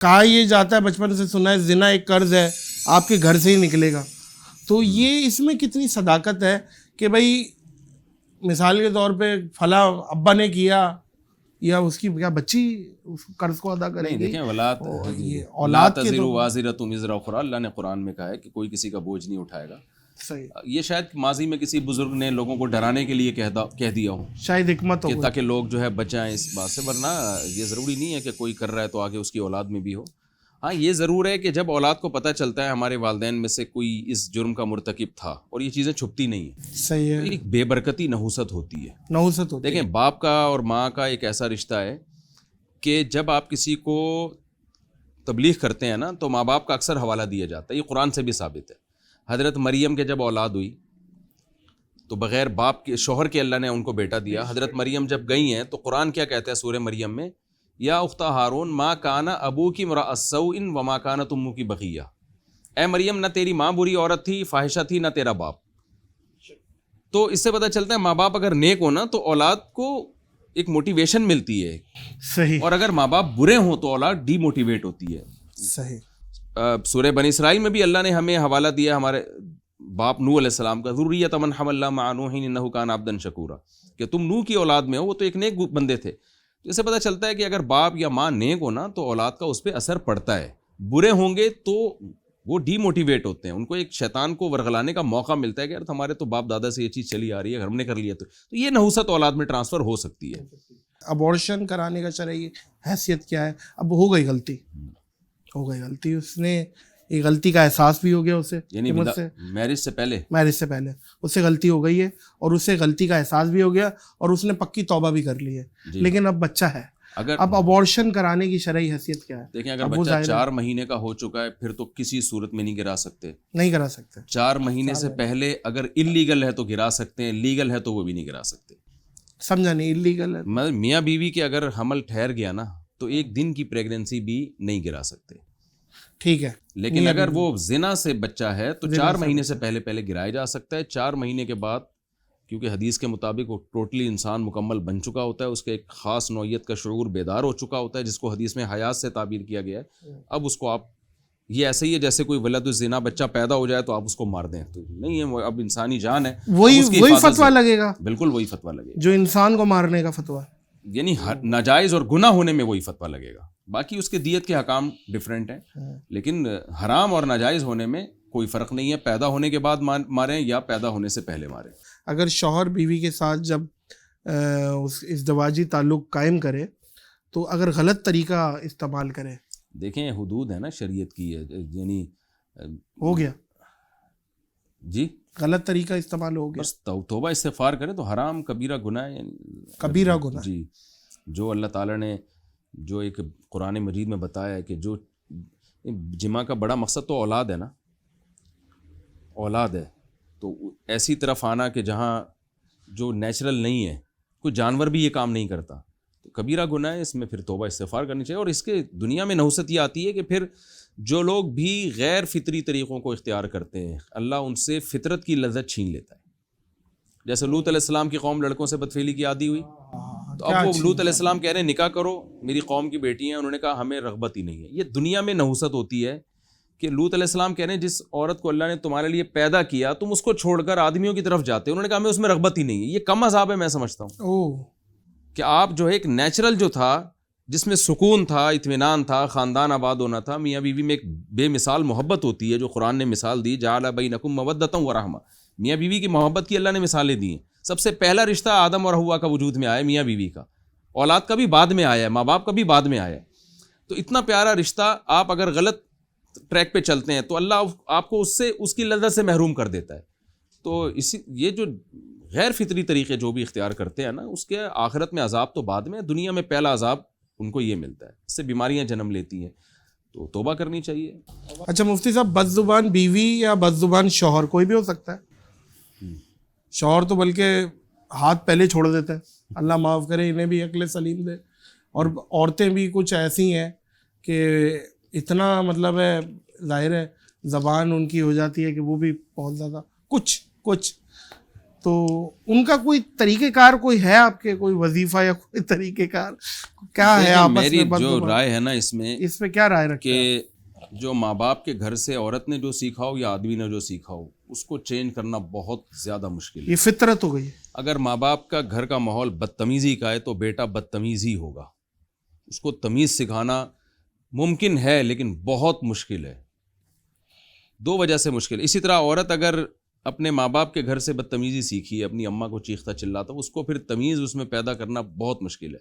کہا یہ جاتا ہے بچپن سے سنا ہے زنا ایک قرض ہے، آپ کے گھر سے ہی نکلے گا. تو یہ اس میں کتنی صداقت ہے کہ بھائی مثال کے طور پہ فلاں ابا نے کیا یا اس کی کیا بچی اس قرض کو ادا کرے نہیں گی. دیکھیں یہ لا اولاد کے تزر تو وازرۃ وزر اخری، اللہ نے قرآن میں کہا ہے کہ کوئی کسی کا بوجھ نہیں اٹھائے گا. صحیح، یہ شاید ماضی میں کسی بزرگ نے لوگوں کو ڈرانے کے لیے کہہ دیا ہو شاید حکمت کہ ہو. تاکہ لوگ جو ہے بچائیں اس بات سے، ورنہ یہ ضروری نہیں ہے کہ کوئی کر رہا ہے تو آگے اس کی اولاد میں بھی ہو. ہاں یہ ضرور ہے کہ جب اولاد کو پتہ چلتا ہے ہمارے والدین میں سے کوئی اس جرم کا مرتکب تھا، اور یہ چیزیں چھپتی نہیں ہیں، صحیح تو ہے، ایک بے برکتی نحوست ہوتی ہے. نحوست ہوتی ہے. دیکھیں باپ کا اور ماں کا ایک ایسا رشتہ ہے کہ جب آپ کسی کو تبلیغ کرتے ہیں نا تو ماں باپ کا اکثر حوالہ دیا جاتا ہے. یہ قرآن سے بھی ثابت ہے. حضرت مریم کے جب اولاد ہوئی تو بغیر باپ کے شوہر کے اللہ نے ان کو بیٹا دیا. حضرت مریم جب گئی ہیں تو قرآن کیا کہتا ہے سورہ مریم میں، یا اخت ہارون ما کانا ابوکی امرأ سوء وما کانت امکی بغیہ، اے مریم نہ تیری ماں بری عورت تھی، فاحشہ تھی، نہ تیرا باپ. تو اس سے پتہ چلتا ہے ماں باپ اگر نیک ہو نا تو اولاد کو ایک موٹیویشن ملتی ہے، صحیح اور اگر ماں باپ برے ہوں تو اولاد ڈی موٹیویٹ ہوتی ہے. صحیح. سورہ بنی اسرائیل میں بھی اللہ نے ہمیں حوالہ دیا ہمارے باپ نوح علیہ السلام کا، ذریۃ من حملنا مع نوح انہ کان عبدا شکورا، کہ تم نوح کی اولاد میں ہو، وہ تو ایک نیک بندے تھے. تو اس سے پتہ چلتا ہے کہ اگر باپ یا ماں نیک ہو نا تو اولاد کا اس پہ اثر پڑتا ہے. برے ہوں گے تو وہ ڈی موٹیویٹ ہوتے ہیں، ان کو ایک شیطان کو ورغلانے کا موقع ملتا ہے کہ یار ہمارے تو باپ دادا سے یہ چیز چلی آ رہی ہے، ہم نے کر لیا تو یہ نحوست اولاد میں ٹرانسفر ہو سکتی ہے. ابورشن کرانے کا شرعی حیثیت کیا ہے؟ اب ہو گئی غلطی، اس نے ایک غلطی کا احساس بھی ہو گیا اسے، یعنی مجھ سے میرج سے پہلے اس سے غلطی ہو گئی ہے اور اسے غلطی کا احساس بھی ہو گیا اور اس نے پکی توبہ بھی کر لی ہے، لیکن اب بچہ ہے. اب ابورشن کرانے کی شرعی حیثیت کیا ہے؟ دیکھیں اگر بچہ 4 مہینے کا ہو چکا ہے پھر تو کسی صورت میں نہیں گرا سکتے. 4 مہینے سے پہلے اگر انلیگل ہے تو گرا سکتے ہیں، لیگل ہے تو وہ بھی نہیں گرا سکتے. سمجھا نہیں؟ انلیگل ہے میاں بیوی کے اگر حمل ٹھہر گیا نا تو 1 دن کی پریگننسی بھی نہیں گرا سکتے. ٹھیک ہے، لیکن اگر وہ زنا سے بچہ ہے تو 4 مہینے سے پہلے گرایا جا سکتا ہے. 4 مہینے کے بعد کیونکہ حدیث کے مطابق وہ ٹوٹلی انسان مکمل بن چکا ہوتا ہے، اس کے ایک خاص نوعیت کا شعور بیدار ہو چکا ہوتا ہے، جس کو حدیث میں حیات سے تعبیر کیا گیا ہے. اب اس کو آپ یہ ایسے ہی ہے جیسے کوئی ولد الزنا بچہ پیدا ہو جائے تو آپ اس کو مار دیں، تو نہیں ہے، وہ اب انسانی جان ہے، وہی فتویٰ لگے گا. بالکل وہی فتویٰ لگے گا جو انسان کو مارنے کا فتویٰ، یعنی ناجائز اور گناہ ہونے میں وہی فتویٰ لگے گا. باقی اس کے دیت کے حکام ڈیفرنٹ ہیں، لیکن حرام اور ناجائز ہونے میں کوئی فرق نہیں ہے. پیدا ہونے کے بعد ماریں یا پیدا ہونے سے پہلے ماریں. اگر شوہر بیوی کے ساتھ جب ازدواجی تعلق قائم کرے تو اگر غلط طریقہ استعمال کرے، دیکھیں حدود ہے نا شریعت کی ہے، یعنی ہو گیا جی غلط طریقہ استعمال ہو گیا، بس توبہ استغفار کرے تو حرام کبیرہ گناہ ہے، یعنی کبیرہ گناہ. جی جو اللہ تعالیٰ نے جو ایک قرآن مجید میں بتایا ہے کہ جو جماع کا بڑا مقصد تو اولاد ہے نا، اولاد ہے، تو ایسی طرف آنا کہ جہاں جو نیچرل نہیں ہے، کوئی جانور بھی یہ کام نہیں کرتا، تو کبیرہ گناہ ہے. اس میں پھر توبہ استغفار کرنی چاہیے. اور اس کے دنیا میں نحوست یہ آتی ہے کہ پھر جو لوگ بھی غیر فطری طریقوں کو اختیار کرتے ہیں اللہ ان سے فطرت کی لذت چھین لیتا ہے. جیسے لوط علیہ السلام کی قوم لڑکوں سے بدفعلی کی عادی ہوئی، تو اب وہ لوط علیہ السلام کہہ رہے ہیں نکاح کرو، میری قوم کی بیٹی ہیں. انہوں نے کہا ہمیں رغبت ہی نہیں ہے. یہ دنیا میں نحوست ہوتی ہے کہ لوط علیہ السلام کہہ رہے ہیں جس عورت کو اللہ نے تمہارے لیے پیدا کیا تم اس کو چھوڑ کر آدمیوں کی طرف جاتے. انہوں نے کہا ہمیں اس میں رغبت ہی نہیں ہے. یہ کم عذاب ہے میں سمجھتا ہوں کہ آپ جو ہے ایک نیچرل جو تھا جس میں سکون تھا، اطمینان تھا، خاندان آباد ہونا تھا، میاں بیوی میں ایک بے مثال محبت ہوتی ہے جو قرآن نے مثال دی، جعل بینکم مودۃ ورحمہ. میاں بیوی کی محبت کی اللہ نے مثالیں دی ہیں. سب سے پہلا رشتہ آدم اور حوا کا وجود میں آیا میاں بیوی کا، اولاد کا بھی بعد میں آیا ہے، ماں باپ کا بھی بعد میں آیا ہے. تو اتنا پیارا رشتہ آپ اگر غلط ٹریک پہ چلتے ہیں تو اللہ آپ کو اس کی لذت سے محروم کر دیتا ہے. تو یہ جو غیر فطری طریقے جو بھی اختیار کرتے ہیں نا، اس کے آخرت میں عذاب تو بعد میں، دنیا میں پہلا عذاب ان کو یہ ملتا ہے، اس سے بیماریاں جنم لیتی ہیں. تو توبہ کرنی چاہیے. اچھا مفتی صاحب، بد زبان بیوی یا بد زبان شوہر کوئی بھی ہو سکتا ہے؟ شوہر تو بلکہ ہاتھ پہلے چھوڑ دیتا ہے، اللہ معاف کرے انہیں بھی عقل سلیم دے. اور عورتیں بھی کچھ ایسی ہیں کہ اتنا مطلب ہے، ظاہر ہے زبان ان کی ہو جاتی ہے کہ وہ بھی بہت زیادہ کچھ تو ان کا کوئی طریقہ کار کوئی ہے آپ کے, کوئی وظیفہ یا کوئی طریقہ کار کیا ہے آپس میں؟ میری جو رائے ہے نا اس میں کیا رائے رکھتے کہ جو ماں باپ کے گھر سے عورت نے جو سیکھا ہو یا آدمی نے جو سیکھا ہو اس کو چینج کرنا بہت زیادہ مشکل ہے. یہ فطرت ہو گئی ہے. اگر ماں باپ کا گھر کا ماحول بدتمیزی کا ہے تو بیٹا بدتمیز ہی ہوگا. اس کو تمیز سکھانا ممکن ہے لیکن بہت مشکل ہے, 2 وجہ سے مشکل. اسی طرح عورت اگر اپنے ماں باپ کے گھر سے بدتمیزی سیکھی ہے, اپنی اماں کو چیختا چلاتا, اس کو پھر تمیز اس میں پیدا کرنا بہت مشکل ہے.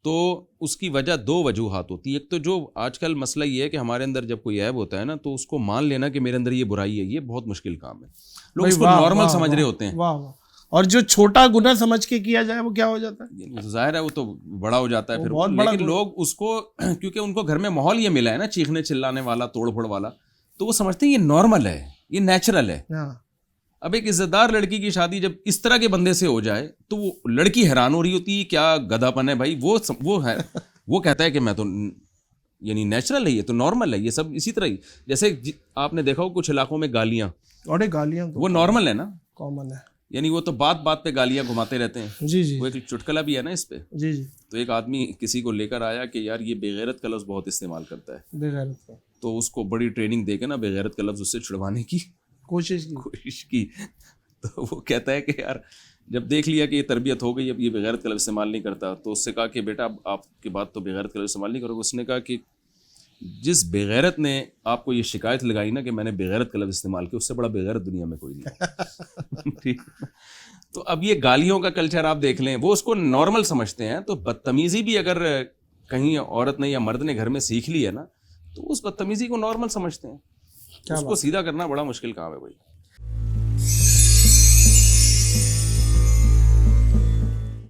تو اس کی وجہ 2 وجوہات ہوتی ہیں. ایک تو جو آج کل مسئلہ یہ ہے کہ ہمارے اندر جب کوئی عیب ہوتا ہے نا تو اس کو مان لینا کہ میرے اندر یہ برائی ہے, یہ بہت مشکل کام ہے. لوگ اس کو نارمل سمجھ رہے ہوتے ہیں. واہ واہ. اور جو چھوٹا گناہ سمجھ کے کیا جائے وہ کیا ہو جاتا ہے؟ ظاہر ہے وہ تو بڑا ہو جاتا ہے پھر. لیکن لوگ اس کو کیونکہ ان کو گھر میں ماحول یہ ملا ہے نا چیخنے چلانے والا, توڑ پھوڑ والا, تو وہ سمجھتے ہیں یہ نارمل ہے, یہ نیچرل ہے. اب ایک عزت دار لڑکی کی شادی جب اس طرح کے بندے سے ہو جائے تو وہ لڑکی حیران ہو رہی ہوتی ہے, کیا گدھا پن ہے بھائی. وہ ہے وہ کہتا ہے کہ میں تو یعنی نیچرل ہے, یہ تو نارمل ہے, یہ سب اسی طرح ہی. جیسے آپ نے دیکھا ہو کچھ علاقوں میں گالیاں, اور گالیاں وہ نارمل ہے نا, کامن ہے. یعنی وہ تو بات بات پہ گالیاں گھماتے رہتے ہیں. جی جی. وہ ایک چٹکلا بھی ہے نا اس پہ. جی جی. تو ایک آدمی کسی کو لے کر آیا کہ یار یہ بے غیرت کا لفظ بہت استعمال کرتا ہے, بے غیرت کا, تو اس کو بڑی ٹریننگ دے کے نا بے غیرت کا لفظ اس سے چھڑوانے کی کوشش کی. تو وہ کہتا ہے کہ یار جب دیکھ لیا کہ یہ تربیت ہو گئی, اب یہ بغیرت کا لفظ استعمال نہیں کرتا, تو اس سے کہا کہ بیٹا آپ کے بعد تو بغیرت کا لفظ استعمال نہیں کرو گے. اس نے کہا کہ جس بغیرت نے آپ کو یہ شکایت لگائی نا کہ میں نے بغیرت کا لفظ استعمال کیا, اس سے بڑا بغیرت دنیا میں کوئی نہیں. تو اب یہ گالیوں کا کلچر آپ دیکھ لیں, وہ اس کو نارمل سمجھتے ہیں. تو بدتمیزی بھی اگر کہیں عورت نے یا مرد نے گھر میں سیکھ لی ہے نا تو اس بدتمیزی کو نارمل سمجھتے ہیں. اس کو سیدھا کرنا بڑا مشکل کام ہے بھائی.